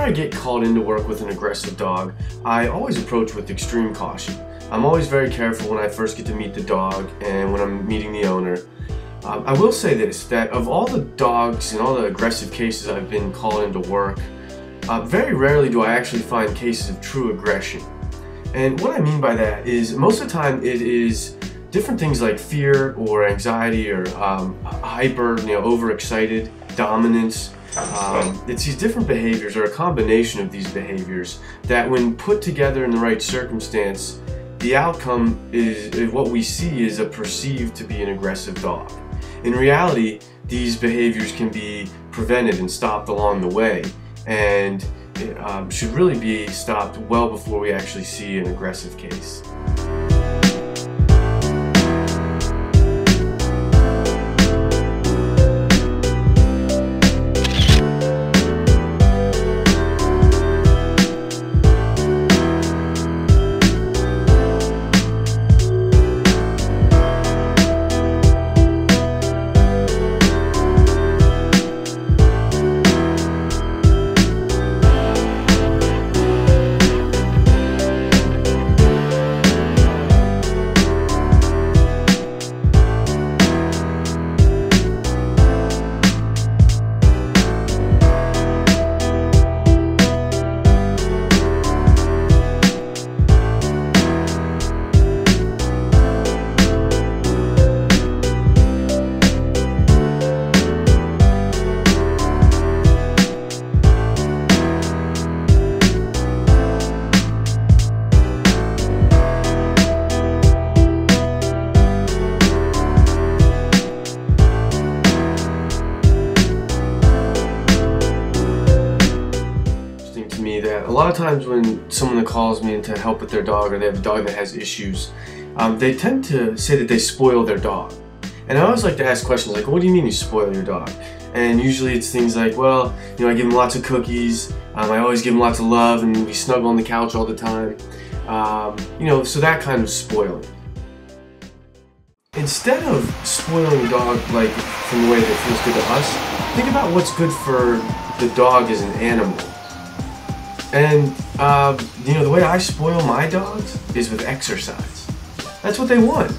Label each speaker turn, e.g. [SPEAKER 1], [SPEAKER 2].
[SPEAKER 1] I get called into work with an aggressive dog, I always approach with extreme caution. I'm always very careful when I first get to meet the dog and when I'm meeting the owner. I will say this, that of all the dogs and all the aggressive cases I've been called into work, very rarely do I actually find cases of true aggression. And what I mean by that is most of the time it is different things like fear or anxiety or hyper, overexcited, dominance. It's these different behaviors or a combination of these behaviors that when put together in the right circumstance, the outcome is what we see is a perceived to be an aggressive dog. In reality, these behaviors can be prevented and stopped along the way, and should really be stopped well before we actually see an aggressive case. That a lot of times when someone calls me in to help with their dog or they have a dog that has issues, they tend to say that they spoil their dog. And I always like to ask questions like, what do you mean you spoil your dog? And usually it's things like, well, I give him lots of cookies, I always give him lots of love, and we snuggle on the couch all the time. So that kind of spoiling. Instead of spoiling a dog like from the way that feels good to us, think about what's good for the dog as an animal. And, the way I spoil my dogs is with exercise. That's what they want.